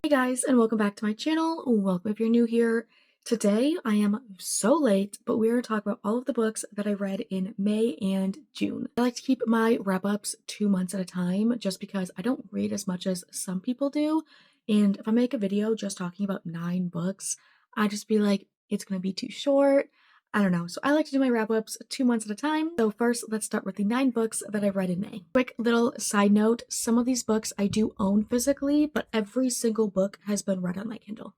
Hey guys, and welcome back to my channel. Welcome if you're new here. Today I am so late, but we're going to talk about all of the books that I read in May and June. I like to keep my wrap-ups 2 months at a time just because I don't read as much as some people do. And if I make a video just talking about 9 books, I just be like, it's going to be too short. I don't know. So I like to do my wrap-ups 2 months at a time. So first, let's start with the 9 books that I've read in May. Quick little side note, some of these books I do own physically, but every single book has been read on my Kindle.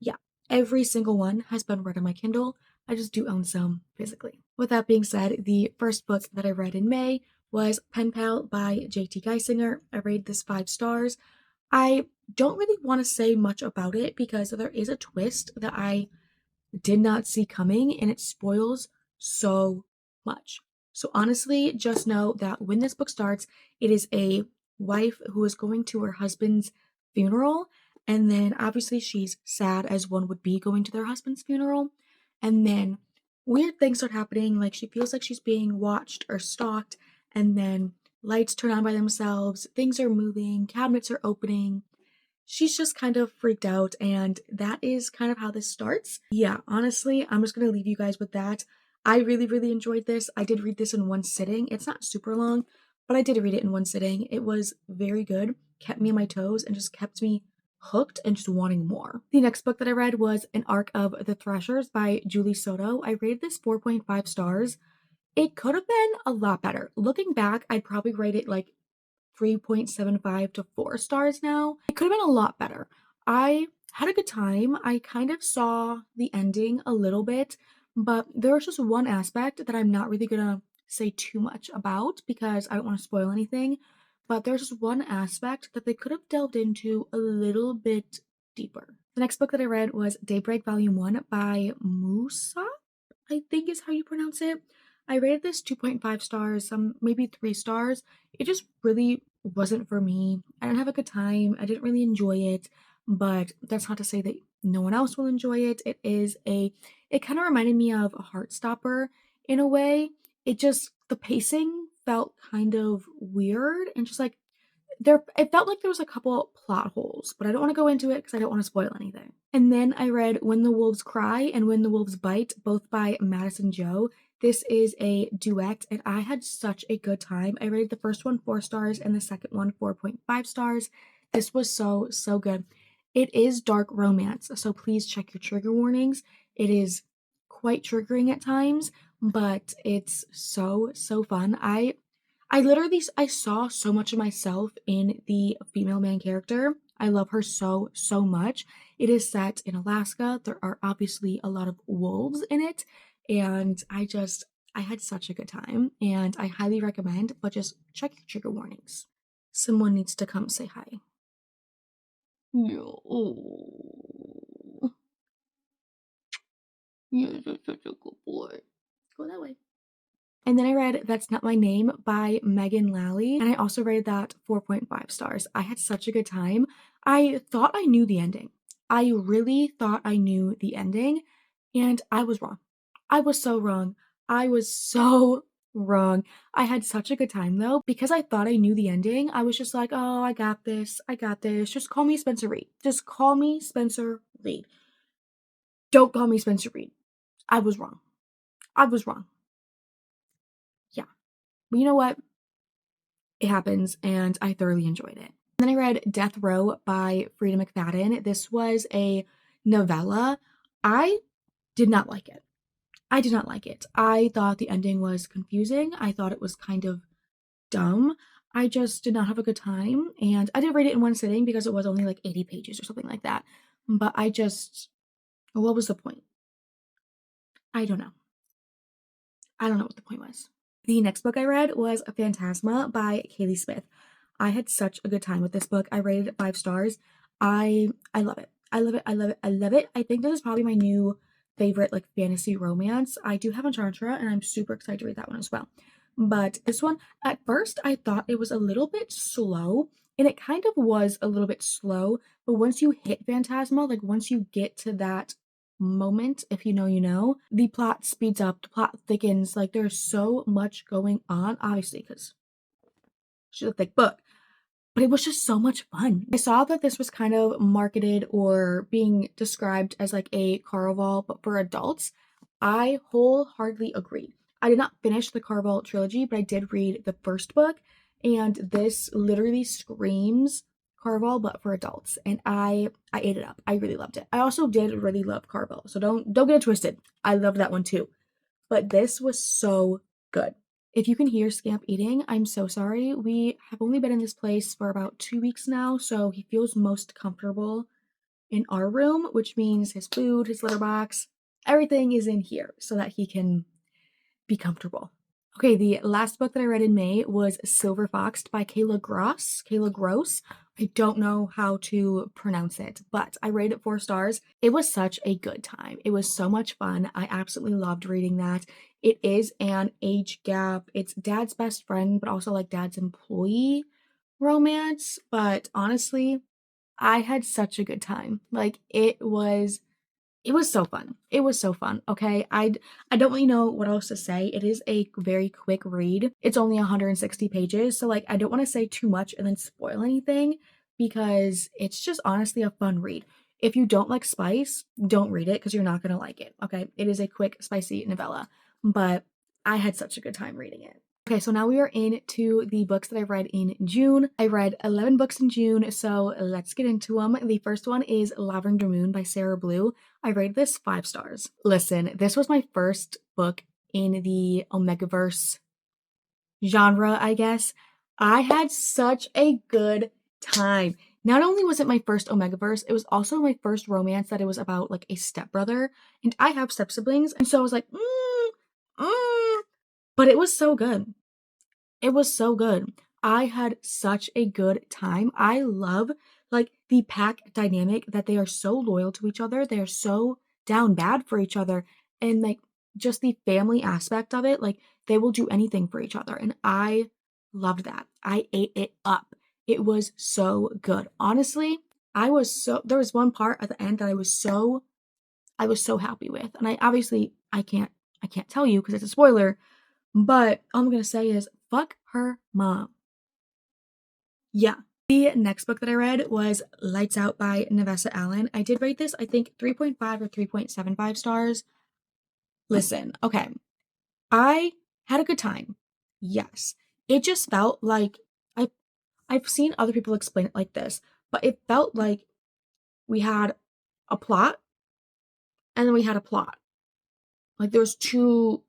Yeah, every single one has been read on my Kindle. I just do own some physically. With that being said, the first book that I read in May was Pen Pal by J.T. Geisinger. I rated this 5 stars. I don't really want to say much about it because there is a twist that I did not see coming and it spoils so much. So honestly, just know that when this book starts, it is a wife who is going to her husband's funeral, and then obviously she's sad as one would be going to their husband's funeral, and then weird things start happening, like she feels like she's being watched or stalked, and then lights turn on by themselves, things are moving, cabinets are opening, she's just kind of freaked out, and that is kind of how this starts. Yeah, honestly, I'm just going to leave you guys with that. I really, really enjoyed this. I did read this in one sitting. It's not super long, but I did read it in one sitting. It was very good, kept me on my toes, and just kept me hooked and just wanting more. The next book that I read was An Arc of the Threshers by Julie Soto. I rated this 4.5 stars. It could have been a lot better. Looking back, I'd probably rate it like 3.75 to 4 stars now. It could have been a lot better. I had a good time. I kind of saw the ending a little bit, but there was just one aspect that I'm not really gonna say too much about because I don't want to spoil anything. But there's just one aspect that they could have delved into a little bit deeper. The next book that I read was Daybreak Volume 1 by Musa, I think is how you pronounce it. I rated this 2.5 stars, some maybe 3 stars. It just really wasn't for me. I didn't have a good time. I didn't really enjoy it, but that's not to say that no one else will enjoy it. It kind of reminded me of a Heartstopper in a way. The pacing felt kind of weird and just like it felt like there was a couple plot holes, but I don't want to go into it because I don't want to spoil anything. And then I read When the Wolves Cry and When the Wolves Bite, both by Madison Joe. This is a duet, and I had such a good time. I rated the first one 4 stars and the second one 4.5 stars. This was so, so good. It is dark romance, so please check your trigger warnings. It is quite triggering at times, but it's so, so fun. I saw so much of myself in the female main character. I love her so, so much. It is set in Alaska. There are obviously a lot of wolves in it, and I had such a good time, and I highly recommend, but just check your trigger warnings. Someone needs to come say hi. No. You're such a good boy. Go that way. And then I read That's Not My Name by Megan Lally, and I also rated that 4.5 stars. I had such a good time. I thought I knew the ending. I really thought I knew the ending, and I was wrong. I was so wrong. I was so wrong. I had such a good time though. Because I thought I knew the ending, I was just like, oh, I got this. I got this. Just call me Spencer Reed. Just call me Spencer Reed. Don't call me Spencer Reed. I was wrong. I was wrong. Yeah. But you know what? It happens, and I thoroughly enjoyed it. And then I read Death Row by Frida McFadden. This was a novella. I did not like it. I did not like it. I thought the ending was confusing. I thought it was kind of dumb. I just did not have a good time, and I did read it in one sitting because it was only like 80 pages or something like that. But what was the point? I don't know. I don't know what the point was. The next book I read was Phantasma by Kaylee Smith. I had such a good time with this book. I rated it 5 stars. I love it. I love it. I love it. I love it. I think this is probably my new favorite like fantasy romance. I do have Enchantra, and I'm super excited to read that one as well. But this one, at first, I thought it was a little bit slow, and it kind of was a little bit slow. But once you hit Phantasma, like once you get to that moment, if you know, you know, the plot speeds up, the plot thickens. Like there's so much going on, obviously, because she's a thick book. but it was just so much fun. I saw that this was kind of marketed or being described as like a Caraval, but for adults. I wholeheartedly agree. I did not finish the Caraval trilogy, but I did read the first book, and this literally screams Caraval, but for adults. And I ate it up. I really loved it. I also did really love Caraval, so don't get it twisted. I loved that one too. But this was so good. If you can hear Scamp eating, I'm so sorry. We have only been in this place for about 2 weeks now, so he feels most comfortable in our room, which means his food, his litter box, everything is in here so that he can be comfortable. Okay, the last book that I read in May was Silver Foxed by Kayla Gross. Kayla Gross. I don't know how to pronounce it, but I rated it 4 stars. It was such a good time. It was so much fun. I absolutely loved reading that. It is an age gap. It's dad's best friend, but also like dad's employee romance. But honestly, I had such a good time. Like it was so fun. It was so fun, okay? I don't really know what else to say. It is a very quick read. It's only 160 pages, so, like, I don't wanna say too much and then spoil anything because it's just honestly a fun read. If you don't like spice, don't read it because 'cause you're not gonna like it, okay? It is a quick, spicy novella, but I had such a good time reading it. Okay, so now we are into the books that I read in June. I read 11 books in June, so let's get into them. The first one is Lavender Moon by Sarah Blue. I rated this 5 stars. Listen, this was my first book in the Omegaverse genre, I guess. I had such a good time. Not only was it my first Omegaverse, it was also my first romance that it was about like a stepbrother, and I have step siblings, and so I was like, but it was so good. It was so good. I had such a good time. I love, like, the pack dynamic that they are so loyal to each other. They are so down bad for each other, and, like, just the family aspect of it, like, they will do anything for each other, and I loved that. I ate it up. It was so good. Honestly, there was one part at the end that I was so happy with, and I can't tell you because it's a spoiler, but all I'm gonna say is fuck her mom. Yeah. The next book that I read was Lights Out by Navessa Allen. I did rate this, I think, 3.5 or 3.75 stars. Listen, okay. I had a good time. Yes. It just felt like I I've seen other people explain it like this, but it felt like we had a plot and then we had a plot. Like there was two.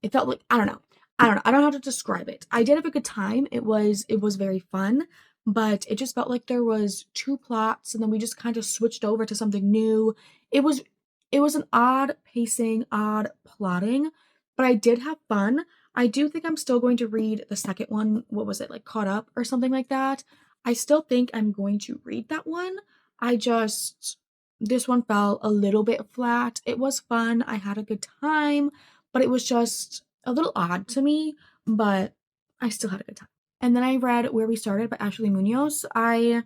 It felt like I don't know. I don't know. I don't know how to describe it. I did have a good time. It was very fun, but it just felt like there was two plots and then we just kind of switched over to something new. It was it was an odd pacing, odd plotting, but I did have fun. I do think I'm still going to read the second one. What was it? Like Caught Up or something like that. I still think I'm going to read that one. I just this one fell a little bit flat. It was fun. I had a good time, but it was just a little odd to me, but I still had a good time. And then I read Where We Started by Ashley Munoz. I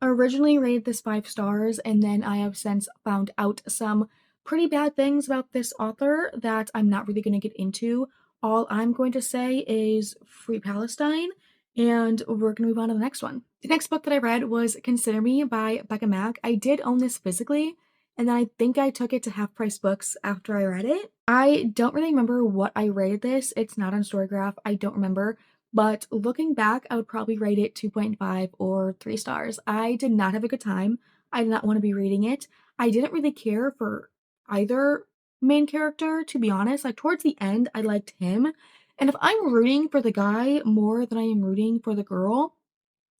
originally rated this 5 stars, and then I have since found out some pretty bad things about this author that I'm not really going to get into. All I'm going to say is Free Palestine, and we're going to move on to the next one. The next book that I read was Consider Me by Becca Mack. I did own this physically, and then I think I took it to Half Price Books after I read it. I don't really remember what I rated this. It's not on Storygraph. I don't remember. But looking back, I would probably rate it 2.5 or 3 stars. I did not have a good time. I did not want to be reading it. I didn't really care for either main character, to be honest. Like, towards the end, I liked him. And if I'm rooting for the guy more than I am rooting for the girl,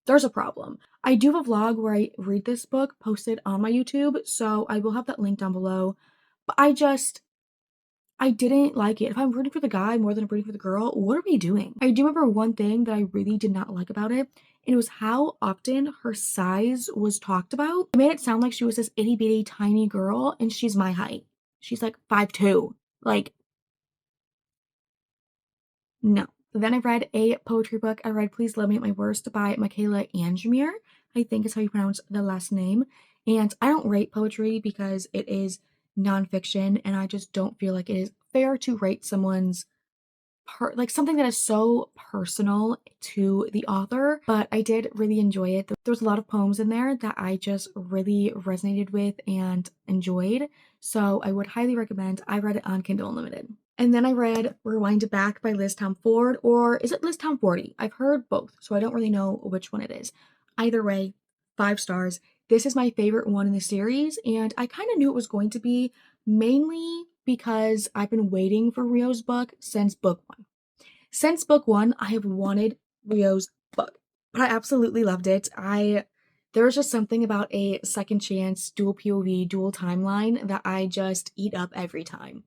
there's a problem. I do have a vlog where I read this book posted on my YouTube, so I will have that link down below. But I didn't like it. If I'm rooting for the guy more than I'm rooting for the girl, what are we doing? I do remember one thing that I really did not like about it, and it was how often her size was talked about. It made it sound like she was this itty bitty tiny girl, and she's my height. She's like 5'2". Like, no. Then I read a poetry book. I read Please Love Me at My Worst by Michaela Angemir. I think is how you pronounce the last name. And I don't rate poetry because it is nonfiction, and I just don't feel like it is fair to rate someone's like something that is so personal to the author, but I did really enjoy it. There was a lot of poems in there that I just really resonated with and enjoyed. So I would highly recommend. I read it on Kindle Unlimited. And then I read Rewind Back by Liz Ford, or is it Liz 40? I've heard both, so I don't really know which one it is. Either way, 5 stars. This is my favorite one in the series, and I kind of knew it was going to be, mainly because I've been waiting for Rio's book since book 1. Since book 1, I have wanted Rio's book, but I absolutely loved it. There was just something about a second chance, dual POV, dual timeline that I just eat up every time.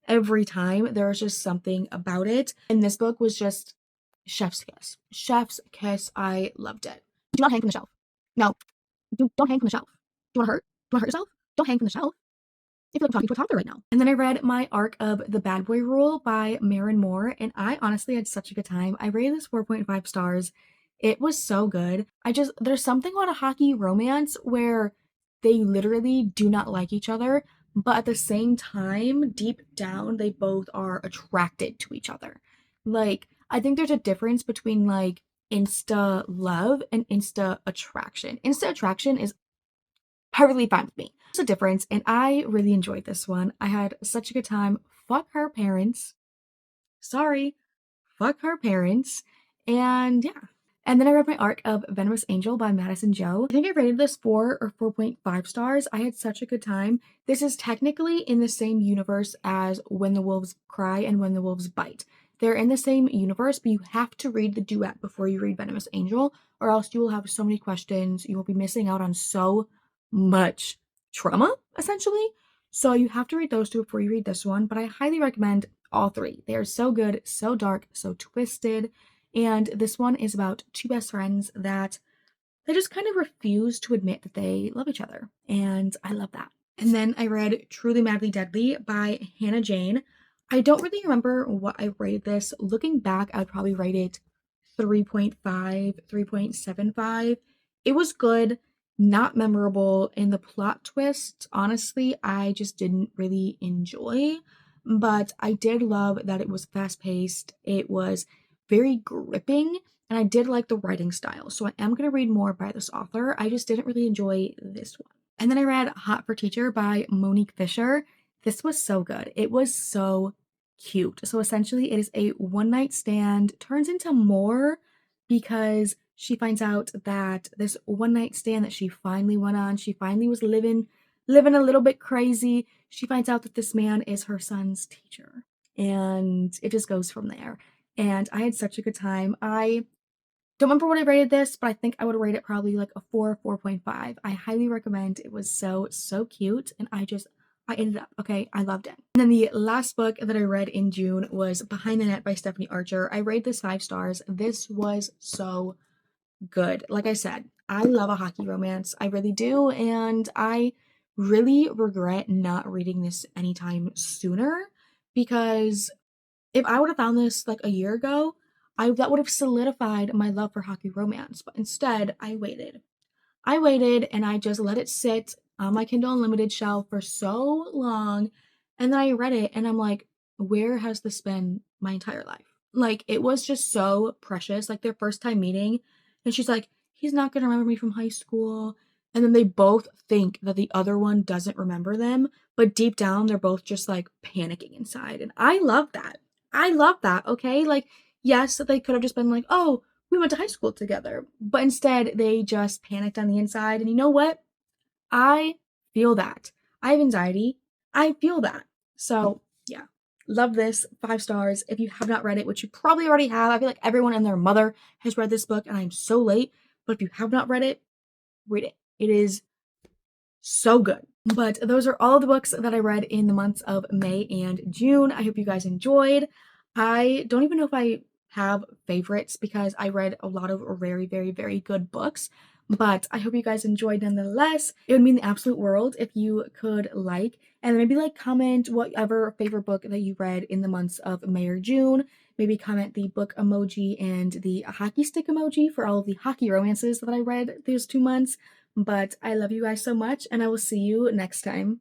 Every time there was just something about it. And this book was just chef's kiss. Chef's kiss. I loved it. Do not hang from the shelf. No, don't hang from the shelf. Do you want to hurt? Do you want to hurt yourself? Don't hang from the shelf. I feel like I'm talking to a toddler right now. And then I read My Arc of the Bad Boy Rule by Marin Moore, and I honestly had such a good time. I rated this 4.5 stars. It was so good. There's something about a hockey romance where they literally do not like each other, but at the same time, deep down, they both are attracted to each other. Like, I think there's a difference between like insta love and insta attraction. Insta attraction is perfectly fine with me. There's a difference, and I really enjoyed this one. I had such a good time. Fuck her parents. Sorry. Fuck her parents. And yeah. And then I read My Arc of Venomous Angel by Madison Joe. I think I rated this 4 or 4.5 stars. I had such a good time. This is technically in the same universe as When the Wolves Cry and When the Wolves Bite. They're in the same universe, but you have to read the duet before you read Venomous Angel, or else you will have so many questions. You will be missing out on so much trauma, essentially. So you have to read those two before you read this one, but I highly recommend all three. They are so good, so dark, so twisted. And this one is about two best friends that they just kind of refuse to admit that they love each other. And I love that. And then I read Truly Madly Deadly by Hannah Jane. I don't really remember what I rated this. Looking back, I'd probably rate it 3.5, 3.75. It was good, not memorable, and the plot twist, honestly, I just didn't really enjoy. But I did love that it was fast paced. It was very gripping, and I did like the writing style. So I am going to read more by this author. I just didn't really enjoy this one. And then I read Hot for Teacher by Monique Fisher. This was so good. It was so cute. So essentially, it is a one night stand, turns into more because she finds out that this one night stand that she finally went on, she finally was living a little bit crazy. She finds out that this man is her son's teacher, and it just goes from there. And I had such a good time. I don't remember what I rated this, but I think I would rate it probably like a 4, 4.5. I highly recommend. It was so, so cute. And I ended up, okay, I loved it. And then the last book that I read in June was Behind the Net by Stephanie Archer. I rated this 5 stars. This was so good. Like I said, I love a hockey romance. I really do. And I really regret not reading this anytime sooner, because if I would have found this like a year ago, that would have solidified my love for hockey romance. But instead, I waited. I waited and I just let it sit on my Kindle Unlimited shelf for so long. And then I read it and I'm like, where has this been my entire life? Like, it was just so precious. Like, their first time meeting, and she's like, he's not going to remember me from high school. And then they both think that the other one doesn't remember them. But deep down, they're both just like panicking inside. And I love that. I love that. Okay. Like, yes, they could have just been like, oh, we went to high school together. But instead, they just panicked on the inside. And you know what? I feel that. I have anxiety. I feel that. So, yeah. Love this. 5 stars. If you have not read it, which you probably already have, I feel like everyone and their mother has read this book, and I'm so late. But if you have not read it, read it. It is so good. But those are all the books that I read in the months of May and June. I hope you guys enjoyed. I don't even know if I have favorites because I read a lot of very, very, very good books. But I hope you guys enjoyed nonetheless. It would mean the absolute world if you could like and maybe like comment whatever favorite book that you read in the months of May or June. Maybe comment the book emoji and the hockey stick emoji for all of the hockey romances that I read those 2 months. But I love you guys so much, and I will see you next time.